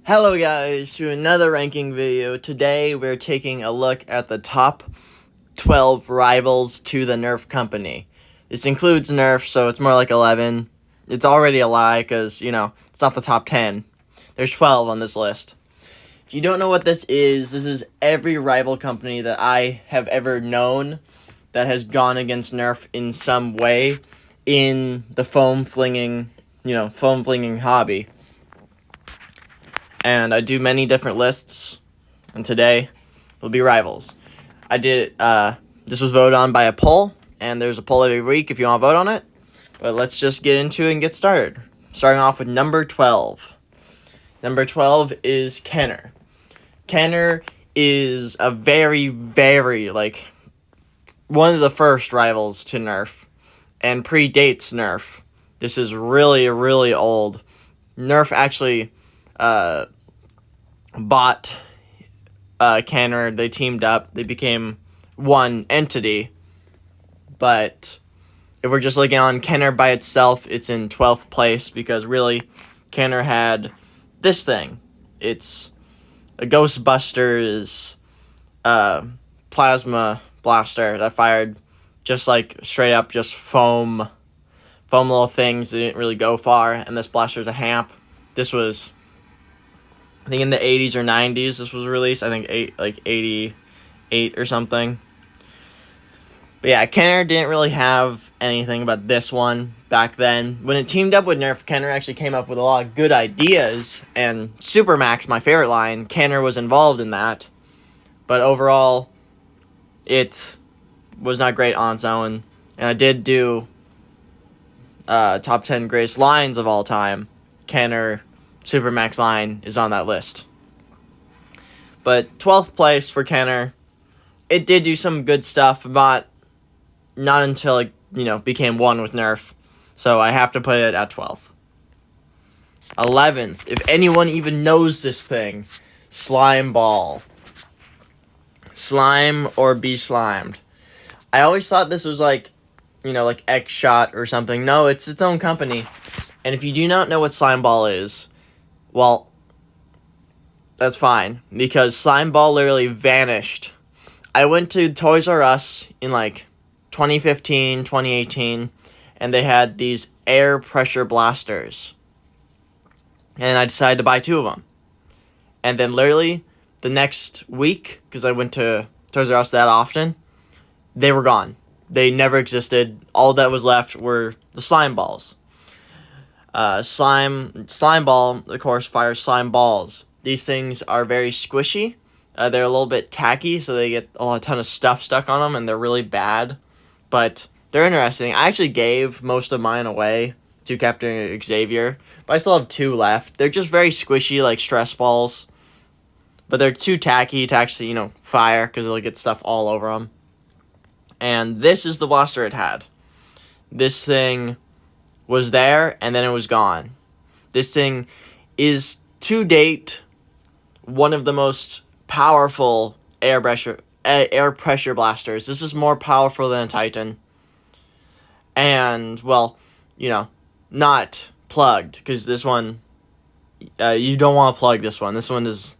Hello guys, to another ranking video. Today we're taking a look at the top 12 rivals to the Nerf company. This includes Nerf, so it's more like 11. It's already a lie because, it's not the top 10. There's 12 on this list. If you don't know what this is every rival company that I have ever known that has gone against Nerf in some way in the foam flinging hobby. And I do many different lists, and today will be rivals. I did, this was voted on by a poll, and there's a poll every week if you want to vote on it. But let's just get into it and get started. Starting off with number 12. Number 12 is Kenner. Kenner is a very, very, one of the first rivals to Nerf, and predates Nerf. This is really, really old. Nerf actually bought Kenner. They teamed up. They became one entity. But if we're just looking on Kenner by itself, it's in 12th place because really Kenner had this thing. It's a Ghostbusters plasma blaster that fired just straight up just foam little things. They didn't really go far, and this blaster's a hamp. This was, I think, in the 80s or 90s this was released. I think 88 or something. But yeah, Kenner didn't really have anything about this one back then. When it teamed up with Nerf, Kenner actually came up with a lot of good ideas, and Supermax, my favorite line, Kenner was involved in that. But overall, it was not great on its own. And I did do top 10 greatest lines of all time. Kenner Supermax line is on that list. But 12th place for Kenner. It did do some good stuff, but not until it, became one with Nerf. So I have to put it at 12th. 11th, if anyone even knows this thing, Slime Ball. Slime or be slimed. I always thought this was like X-Shot or something. No, it's its own company. And if you do not know what Slime Ball is, well, that's fine, because Slime Ball literally vanished. I went to Toys R Us in 2015, 2018, and they had these air pressure blasters. And I decided to buy 2 of them. And then literally the next week, because I went to Toys R Us that often, they were gone. They never existed. All that was left were the slime balls. Slime Ball, of course, fires slime balls. These things are very squishy. They're a little bit tacky, so they get a ton of stuff stuck on them, and they're really bad. But they're interesting. I actually gave most of mine away to Captain Xavier, but I still have 2 left. They're just very squishy, like stress balls. But they're too tacky to actually, fire, because they'll get stuff all over them. And this is the blaster it had. This thing was there, and then it was gone. This thing is, to date, one of the most powerful air pressure blasters. This is more powerful than a Titan. And, well, not plugged, because this one, you don't want to plug this one. This one is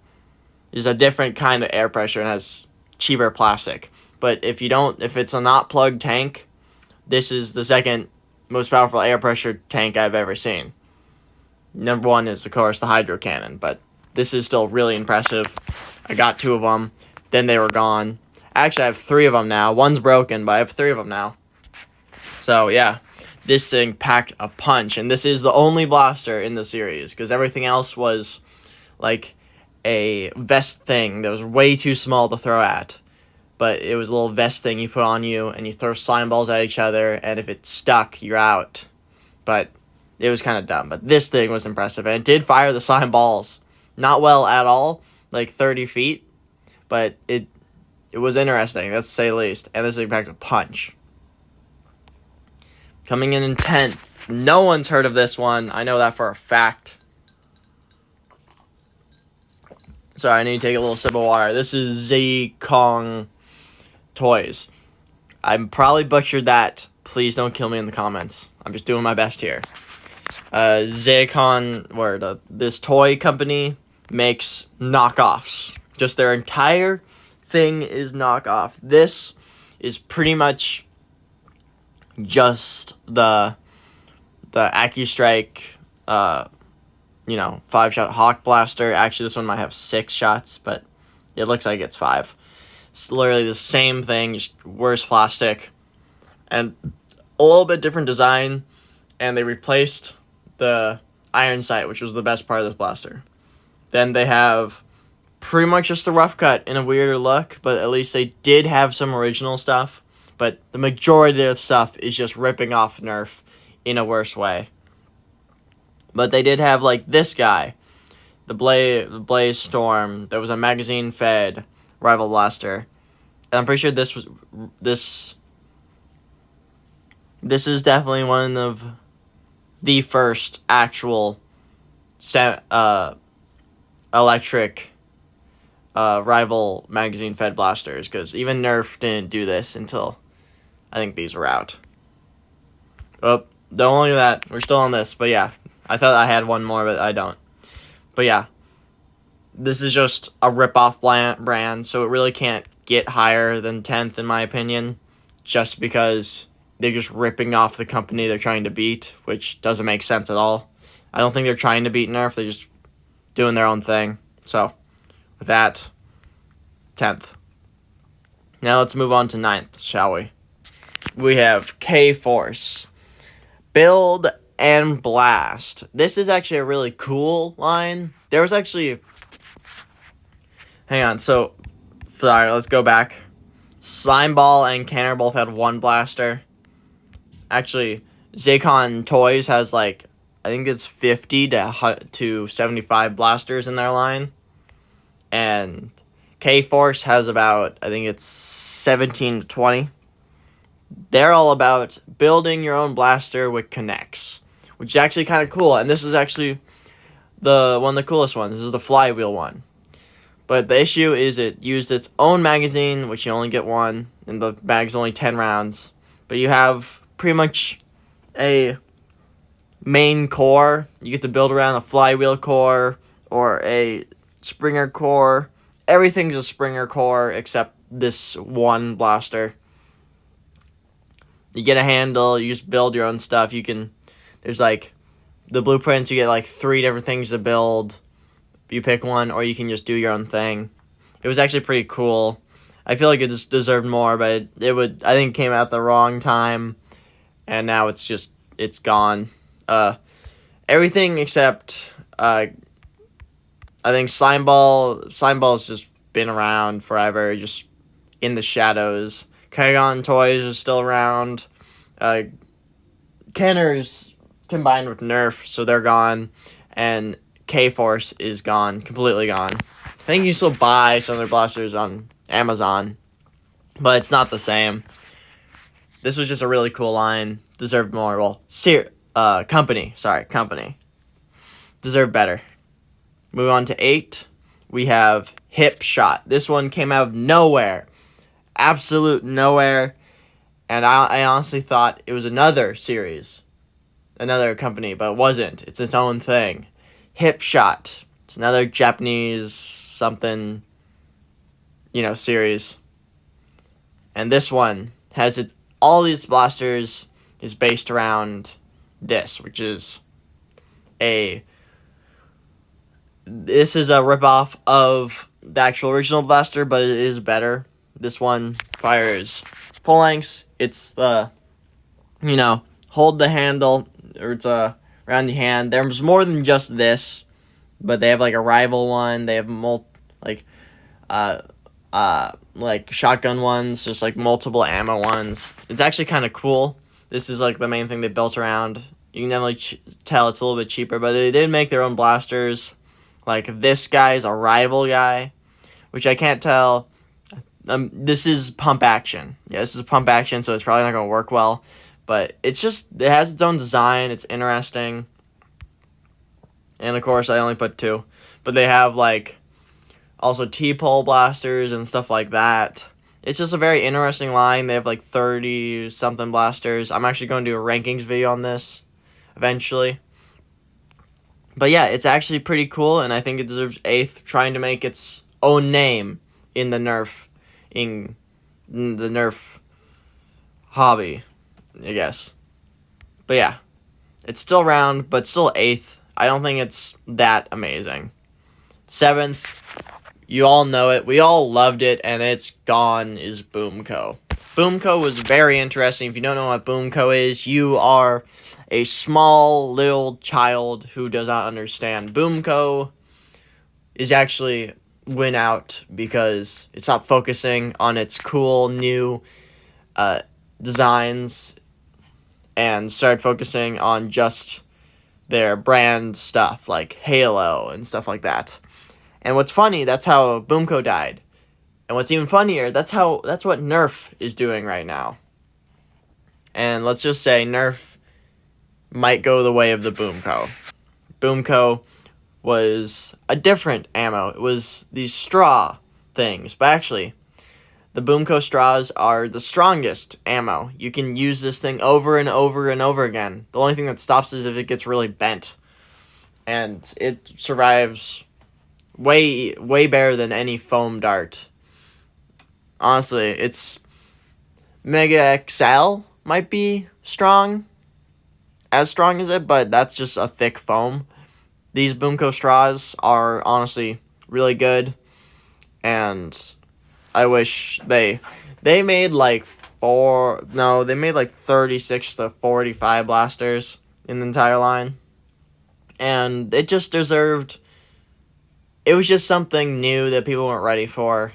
a different kind of air pressure and has cheaper plastic. But if it's a not plugged tank, this is the second most powerful air pressure tank I've ever seen. Number 1 is, of course, the Hydro Cannon, but this is still really impressive. I got 2 of them, then they were gone. Actually, I have 3 of them now. One's broken, but I have 3 of them now. So, yeah, this thing packed a punch, and this is the only blaster in the series, because everything else was like a vest thing that was way too small to throw at. But it was a little vest thing you put on you, and you throw slime balls at each other, and if it's stuck, you're out. But it was kind of dumb. But this thing was impressive, and it did fire the slime balls. Not well at all, 30 feet, but it was interesting, that's to say the least. And this thing packed a punch. Coming in 10th. No one's heard of this one. I know that for a fact. Sorry, I need to take a little sip of water. This is Kong Toys. I probably butchered that. Please don't kill me in the comments. I'm just doing my best here. Zaycon, this toy company makes knockoffs. Just their entire thing is knockoff. This is pretty much just the AccuStrike, 5-shot Hawk Blaster. Actually, this one might have 6 shots, but it looks like it's 5. It's literally the same thing, just worse plastic, and a little bit different design. And they replaced the iron sight, which was the best part of this blaster. Then they have pretty much just the rough cut in a weirder look, but at least they did have some original stuff. But the majority of the stuff is just ripping off Nerf in a worse way. But they did have, like, this guy, the Blaze Storm. That was a magazine-fed rival blaster. And I'm pretty sure this is definitely one of the first actual electric rival magazine-fed blasters, because even Nerf didn't do this until I think these were out. Oh, don't look at that. We're still on this, but yeah. I thought I had one more, but I don't. But yeah, this is just a rip-off brand, so it really can't get higher than 10th in my opinion, just because they're just ripping off the company they're trying to beat, which doesn't make sense at all. I don't think they're trying to beat Nerf, they're just doing their own thing. So, with that, 10th. Now let's move on to 9th, shall we? We have K-Force. Build and Blast. This is actually a really cool line. There was actually... Hang on, so... Sorry, let's go back. Slimeball and Canner both had 1 blaster. Actually, Zaycon Toys has, like, I think it's 50 to 75 blasters in their line. And K-Force has about, I think it's 17 to 20. They're all about building your own blaster with connects, which is actually kind of cool. And this is actually one of the coolest ones. This is the flywheel one. But the issue is it used its own magazine, which you only get 1, and the bag's only 10 rounds. But you have pretty much a main core. You get to build around a flywheel core or a Springer core. Everything's a Springer core except this one blaster. You get a handle, you just build your own stuff. There's like the blueprints, you get like 3 different things to build. You pick one, or you can just do your own thing. It was actually pretty cool. I feel like it just deserved more, but I think it came out at the wrong time, and now it's gone. Everything except I think Slimeball's just been around forever, just in the shadows. Kagon Toys is still around. Kenner's combined with Nerf, so they're gone. And K-Force is gone, completely gone. I think you can still buy some of their blasters on Amazon, but it's not the same. This was just a really cool line. Deserved more. Well, company. Deserved better. Move on to 8. We have Hip Shot. This one came out of nowhere. Absolute nowhere. And I honestly thought it was another series. Another company, but it wasn't. It's its own thing. Hip Shot. It's another Japanese something, series. And this one has all these blasters is based around this, which is this is a ripoff of the actual original blaster, but it is better. This one fires full lengths. It's the, hold the handle, or it's around the hand. There's more than just this, but they have like a rival one. They have like shotgun ones, just like multiple ammo ones. It's actually kind of cool. This is like the main thing they built around. You can definitely tell it's a little bit cheaper, but they did make their own blasters. Like this guy is a rival guy, which I can't tell. This is pump action. Yeah, this is pump action, so it's probably not going to work well. But it has its own design. It's interesting. And of course, I only put 2. But they have like also T-pole blasters and stuff like that. It's just a very interesting line. They have like 30-something blasters. I'm actually going to do a rankings video on this eventually. But yeah, it's actually pretty cool, and I think it deserves 8th, trying to make its own name in the Nerf hobby, I guess. But yeah, it's still round, but still 8th. I don't think it's that amazing. 7th, you all know it. We all loved it, and it's gone, is Boomco. Boomco was very interesting. If you don't know what Boomco is, you are a small little child who does not understand. Boomco is actually went out because it stopped focusing on its cool new designs and started focusing on just their brand stuff like Halo and stuff like that. And what's funny, that's how Boomco died. And what's even funnier, that's what Nerf is doing right now. And let's just say Nerf might go the way of the Boomco. Boomco was a different ammo. It was these straw things. But actually, the Boomco straws are the strongest ammo. You can use this thing over and over and over again. The only thing that stops is if it gets really bent. And it survives way better than any foam dart. Honestly, it's Mega XL might be as strong as it, but that's just a thick foam. These Boomco straws are honestly really good, and I wish they made like 36 to 45 blasters in the entire line, and it just deserved. It was just something new that people weren't ready for.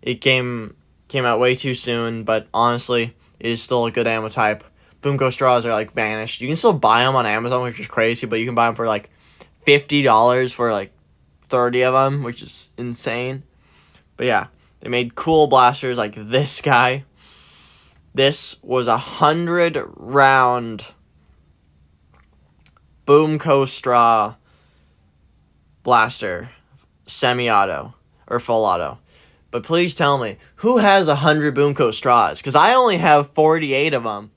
It came out way too soon, but honestly, it is still a good ammo type. Boomco straws are like vanished. You can still buy them on Amazon, which is crazy, but you can buy them for like $50 for like 30 of them, which is insane. But yeah, they made cool blasters like this guy. This was 100-round Boomco straw blaster, semi-auto or full auto. But please tell me, who has 100 Boomco straws? Because I only have 48 of them.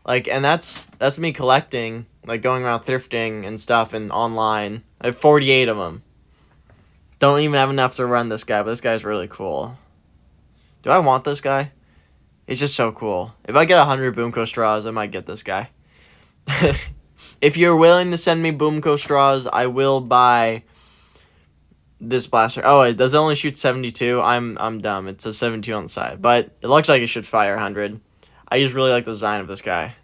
Like, and that's me collecting, like going around thrifting and stuff and online. I have 48 of them. Don't even have enough to run this guy, but this guy's really cool. Do I want this guy? He's just so cool. If I get 100 Boomco straws, I might get this guy. If you're willing to send me Boomco straws, I will buy this blaster. Oh, it does only shoot 72. I'm dumb. It says 72 on the side, but it looks like it should fire 100. I just really like the design of this guy.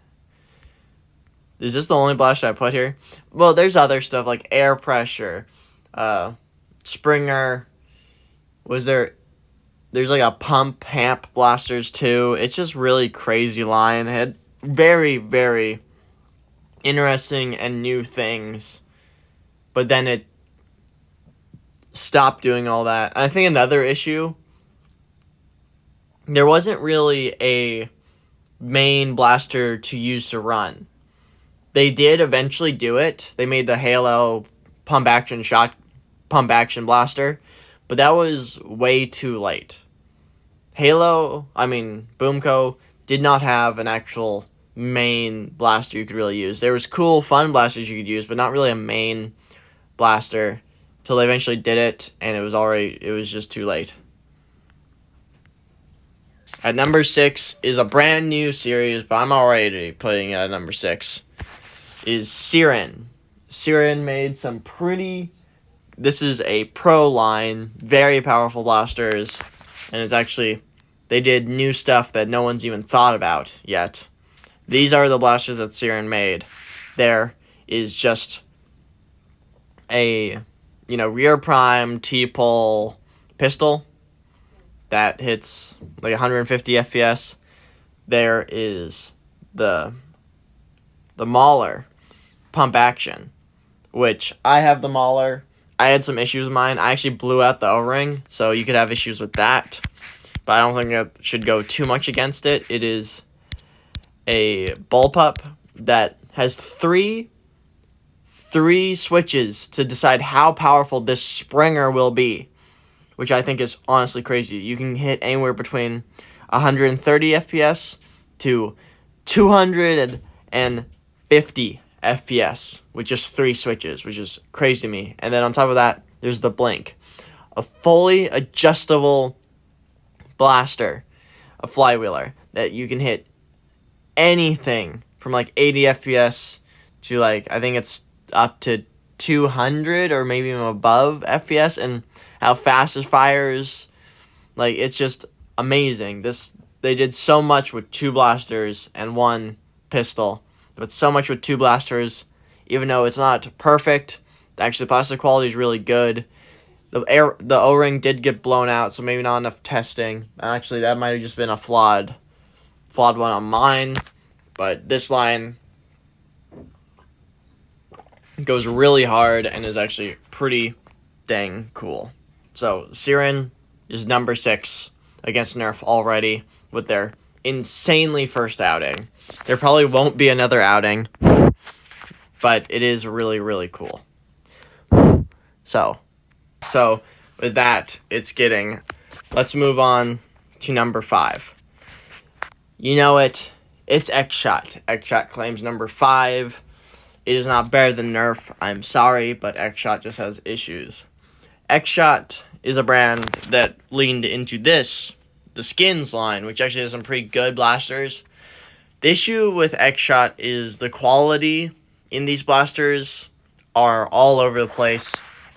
Is this the only blaster I put here? Well, there's other stuff like air pressure, Springer. There's like a pump hamp blasters too. It's just really crazy line. It had very, very interesting and new things, but then it stopped doing all that. And I think another issue, there wasn't really a main blaster to use to run. They did eventually do it. They made the Halo pump action blaster, but that was way too late. Boomco did not have an actual main blaster you could really use. There was cool, fun blasters you could use, but not really a main blaster till they eventually did it, and it was just too late. At number 6 is a brand new series, but I'm already putting it at number 6, is Siren. Siren made some this is a pro line, very powerful blasters, and they did new stuff that no one's even thought about yet. These are the blasters that Siren made. There is just a, rear prime T-pole pistol that hits like 150 FPS. There is the Mauler pump action, which I have the Mauler. I had some issues with mine. I actually blew out the O-ring, so you could have issues with that. But I don't think that should go too much against it. It is a bullpup that has three switches to decide how powerful this Springer will be, which I think is honestly crazy. You can hit anywhere between 130 FPS to 250 FPS with just 3 switches, which is crazy to me. And then on top of that, there's the blink, a fully adjustable blaster, a flywheeler that you can hit anything from like 80 FPS to like, I think it's up to 200 or maybe even above FPS, and how fast it fires. Like, it's just amazing. They did so much with 2 blasters and 1 pistol, but so much with 2 blasters, even though it's not perfect. Actually, the plastic quality is really good. The O-ring did get blown out, so maybe not enough testing. Actually, that might have just been a flawed one on mine. But this line goes really hard and is actually pretty dang cool. So Siren is number 6 against Nerf already with their insanely first outing. There probably won't be another outing, but it is really, really cool. So with that, let's move on to number 5. You know it. It's X-Shot. X-Shot claims number 5. It is not better than Nerf. I'm sorry, but X-Shot just has issues. X-Shot is a brand that leaned into the skins line, which actually has some pretty good blasters. The issue with X-Shot is the quality in these blasters are all over the place,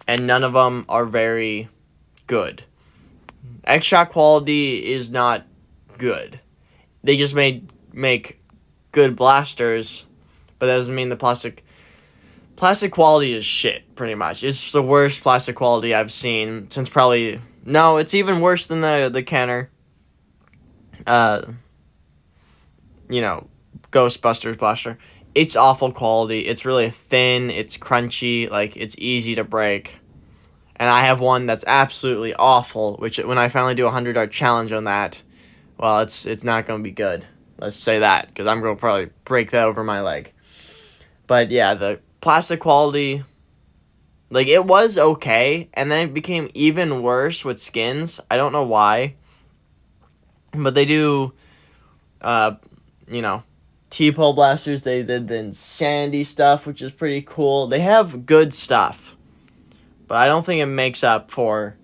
and none of them are very good. X-Shot quality is not good. They just make good blasters, but that doesn't mean the plastic quality is shit, pretty much. It's the worst plastic quality I've seen since probably... No, it's even worse than the Kenner. Ghostbusters blaster. It's awful quality. It's really thin. It's crunchy. Like, it's easy to break. And I have one that's absolutely awful, which when I finally do a 100-dart challenge on that, well, it's not going to be good. Let's say that, because I'm going to probably break that over my leg. But yeah, the plastic quality, like, it was okay, and then it became even worse with skins. I don't know why. But they do, T-pole blasters. They did the Insanity stuff, which is pretty cool. They have good stuff, but I don't think it makes up for...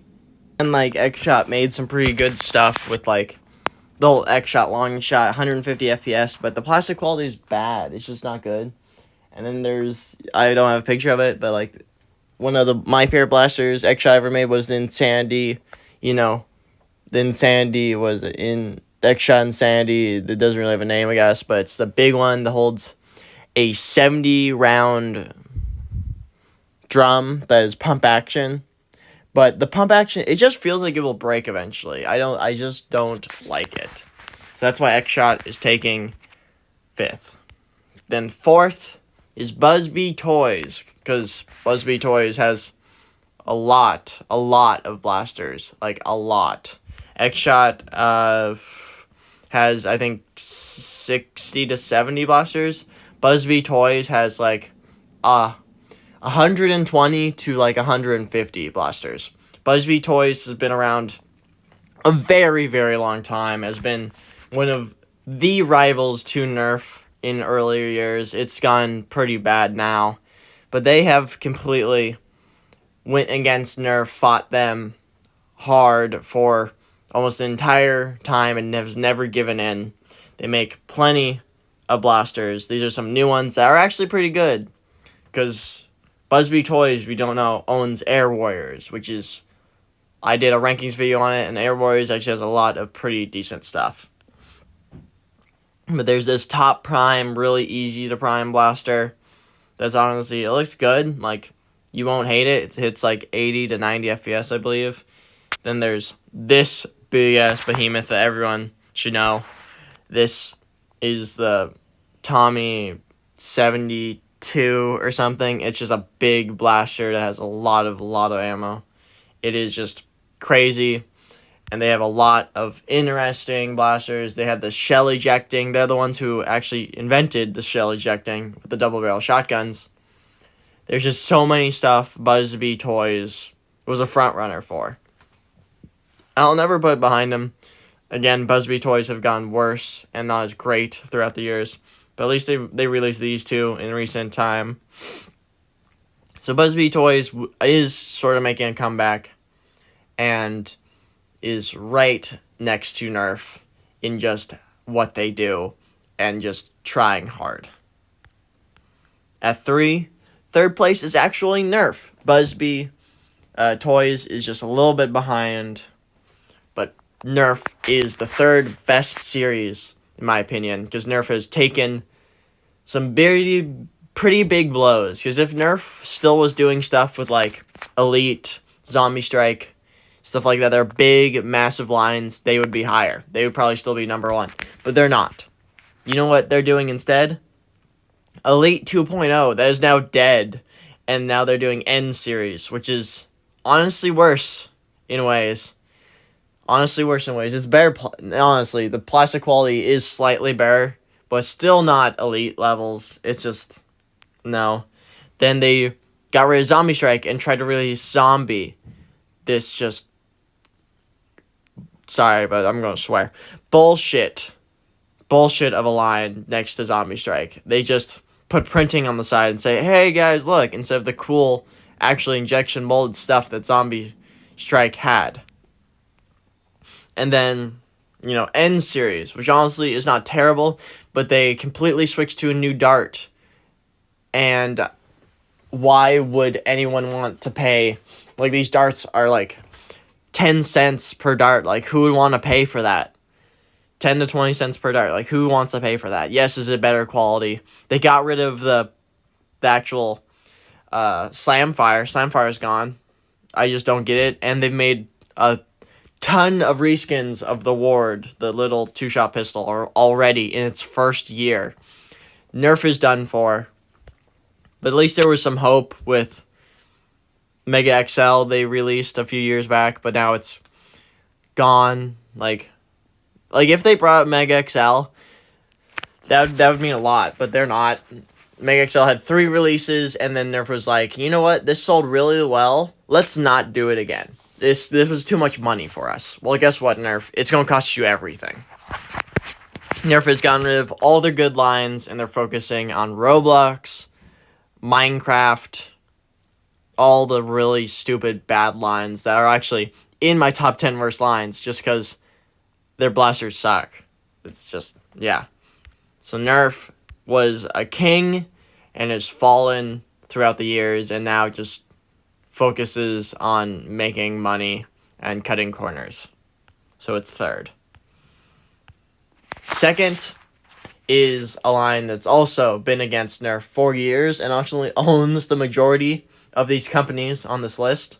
And, like, X-Shot made some pretty good stuff with, like, the whole X-Shot long shot, 150 FPS, but the plastic quality is bad. It's just not good. And then I don't have a picture of it, but, like, one of my favorite blasters X-Shot ever made was the Insanity. The Insanity was in X-Shot Insanity. It doesn't really have a name, I guess, but it's the big one that holds a 70-round drum that is pump action. But the pump action, it just feels like it will break eventually. I just don't like it. So that's why X-Shot is taking 5th. Then 4th is Buzzbee Toys, because Buzzbee Toys has a lot of blasters, like a lot. X-Shot has, I think, 60 to 70 blasters. Buzzbee Toys has like 120 to like 150 blasters. Buzzbee Toys has been around a very, very long time, has been one of the rivals to Nerf in earlier years. It's gone pretty bad now, but they have completely went against Nerf, fought them hard for almost the entire time, and has never given in. They make plenty of blasters. These are some new ones that are actually pretty good, because Buzzbee Toys, if you don't know, owns Air Warriors, which is... I did a rankings video on it, and Air Warriors actually has a lot of pretty decent stuff. But there's this Top Prime, really easy to prime blaster. That's honestly, it looks good. Like, you won't hate it. It hits like 80 to 90 FPS, I believe. Then there's this big-ass behemoth that everyone should know. This is the Tommy 72 or something. It's just a big blaster that has a lot of ammo. It is just crazy. And they have a lot of interesting blasters. They had the shell ejecting. They're the ones who actually invented the shell ejecting with the double barrel shotguns. There's just so many stuff Buzzbee Toys was a front runner for. I'll never put behind them. Again, Buzzbee Toys have gone worse and not as great throughout the years. But at least they released these two in recent time. So Busby Toys is sort of making a comeback and is right next to Nerf in just what they do and just trying hard. At third place is actually Nerf. Busby Toys is just a little bit behind, but Nerf is the third best series, in my opinion, because Nerf has taken some pretty big blows. Because if Nerf still was doing stuff with, like, Elite, Zombie Strike, stuff like that, they're big, massive lines, they would be higher. They would probably still be number one, but they're not. You know what they're doing instead? Elite 2.0, that is now dead, and now they're doing N Series, which is honestly worse in ways. It's better, honestly, the plastic quality is slightly better, but still not Elite levels. It's just, no. Then they got rid of Zombie Strike and tried to release Zombie. This just, sorry, but I'm going to swear. Bullshit of a line next to Zombie Strike. They just put printing on the side and say, hey guys, look, instead of the cool, actually injection molded stuff that Zombie Strike had. And then, N Series, which honestly is not terrible, but they completely switched to a new dart. And why would anyone want to pay, like, these darts are like 10 cents per dart. Like, who would want to pay for that? 10 to 20 cents per dart. Like, who wants to pay for that? Yes, is it better quality? They got rid of the actual Slamfire. Slamfire is gone. I just don't get it. And they've made a ton of reskins of the Ward, the little two-shot pistol, already in its first year. Nerf is done for. But at least there was some hope with Mega XL they released a few years back, but now it's gone. Like if they brought up Mega XL, that would mean a lot, but they're not. Mega XL had 3 releases, and then Nerf was like, you know what, this sold really well, let's not do it again. This was too much money for us. Well, guess what, Nerf? It's going to cost you everything. Nerf has gotten rid of all their good lines, and they're focusing on Roblox, Minecraft, all the really stupid bad lines that are actually in my top 10 worst lines just because their blasters suck. It's just, yeah. So Nerf was a king and has fallen throughout the years and now just focuses on making money and cutting corners. So it's third. Second is a line that's also been against Nerf for years and actually owns the majority of these companies on this list.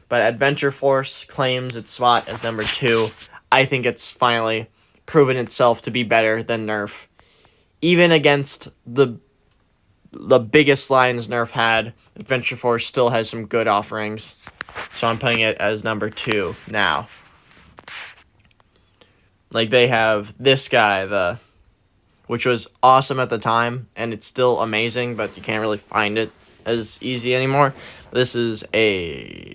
But Adventure Force claims its spot as number 2. I think it's finally proven itself to be better than Nerf. Even against the biggest lines Nerf had, Adventure Force still has some good offerings. So I'm putting it as number 2 now. Like, they have this guy, which was awesome at the time, and it's still amazing, but you can't really find it as easy anymore. This is a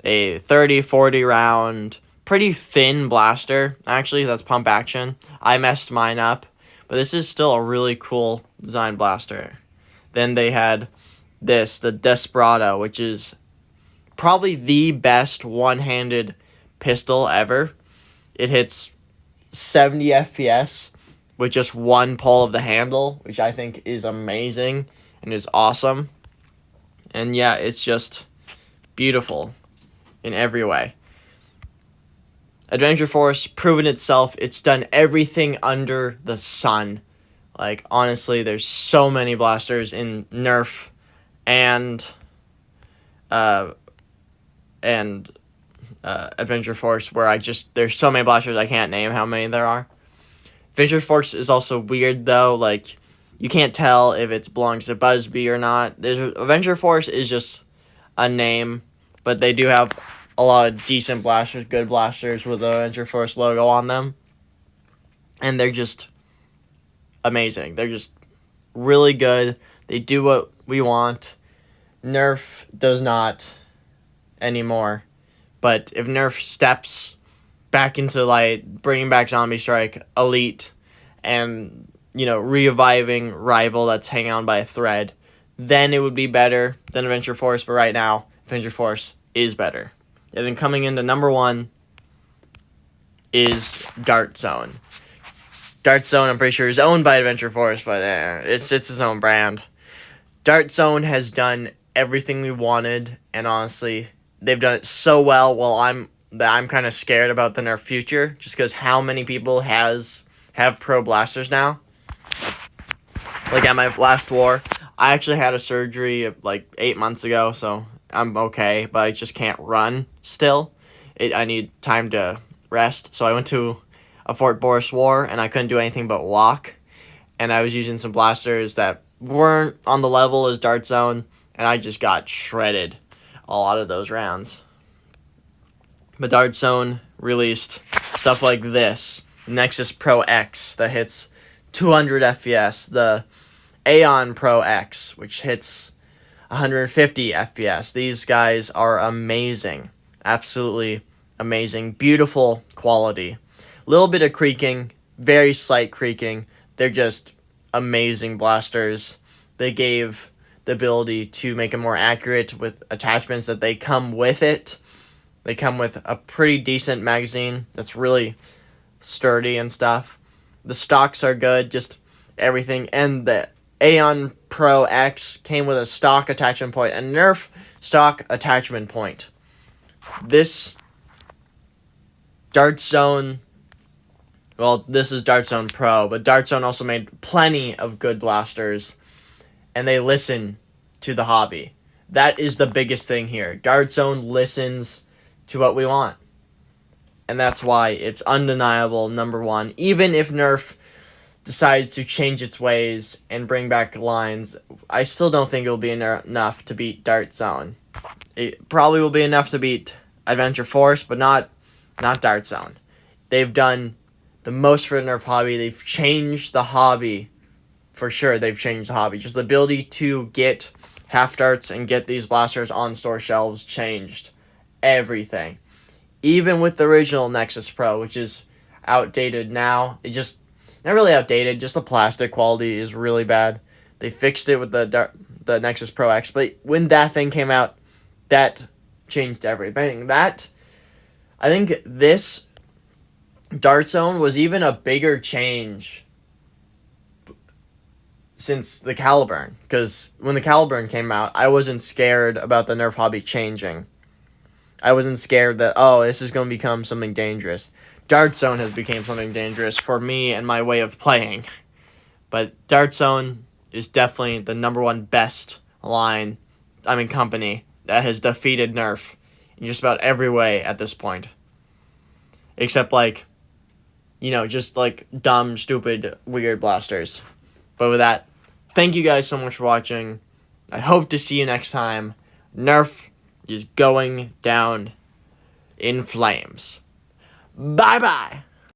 30-40 round, pretty thin blaster. Actually, that's pump action. I messed mine up, but this is still a really cool design blaster. Then they had the Desperado, which is probably the best one-handed pistol ever. It hits 70 FPS with just one pull of the handle, which I think is amazing and is awesome. And yeah, it's just beautiful in every way. Adventure Force, proven itself. It's done everything under the sun. Like, honestly, there's so many blasters in Nerf and Adventure Force where there's so many blasters I can't name how many there are. Adventure Force is also weird though, like you can't tell if it belongs to Busby or not. Adventure Force is just a name, but they do have a lot of decent blasters, good blasters with the Adventure Force logo on them. And they're just amazing. They're just really good. They do what we want. Nerf does not anymore. But if Nerf steps back into light, bringing back Zombie Strike, Elite, and reviving rival that's hanging on by a thread, then it would be better than Adventure Force. But right now, Adventure Force is better. And then coming into number 1 is Dart Zone. Dart Zone, I'm pretty sure, is owned by Adventure Force, but it's its own brand. Dart Zone has done everything we wanted, and honestly, they've done it so well. I'm kind of scared about the Nerf future, just because how many people have pro blasters now. Like at my last war, I actually had a surgery like 8 months ago, so I'm okay, but I just can't run still. I need time to rest, so I went to a Fort Boris war, and I couldn't do anything but walk, and I was using some blasters that weren't on the level as Dart Zone, and I just got shredded a lot of those rounds. But Dart Zone released stuff like this, Nexus Pro X, that hits 200 FPS, the Aeon Pro X, which hits 150 FPS. These guys are amazing, absolutely amazing, beautiful quality. Little bit of creaking, very slight creaking. They're just amazing blasters. They gave the ability to make them more accurate with attachments that they come with it. They come with a pretty decent magazine that's really sturdy and stuff. The stocks are good, just everything. And the Aeon Pro X came with a stock attachment point, a Nerf stock attachment point. This Dart Zone, well, this is Dart Zone Pro, but Dart Zone also made plenty of good blasters, and they listen to the hobby. That is the biggest thing here. Dart Zone listens to what we want, and that's why it's undeniable number 1. Even if Nerf decides to change its ways and bring back lines, I still don't think it will be enough to beat Dart Zone. It probably will be enough to beat Adventure Force, but not Dart Zone. They've done the most for the Nerf hobby. They've changed the hobby. For sure, they've changed the hobby. Just the ability to get half darts and get these blasters on store shelves changed everything. Even with the original Nexus Pro, which is outdated now, it just not really outdated. Just the plastic quality is really bad. They fixed it with the Nexus Pro X, but when that thing came out, that changed everything. I think this Dart Zone was even a bigger change since the Caliburn, because when the Caliburn came out, I wasn't scared about the Nerf hobby changing. I wasn't scared that, this is going to become something dangerous. Dart Zone has become something dangerous for me and my way of playing. But Dart Zone is definitely the number 1 best company that has defeated Nerf in just about every way at this point. Except just dumb, stupid, weird blasters. But with that, thank you guys so much for watching. I hope to see you next time. Nerf is going down in flames. Bye-bye.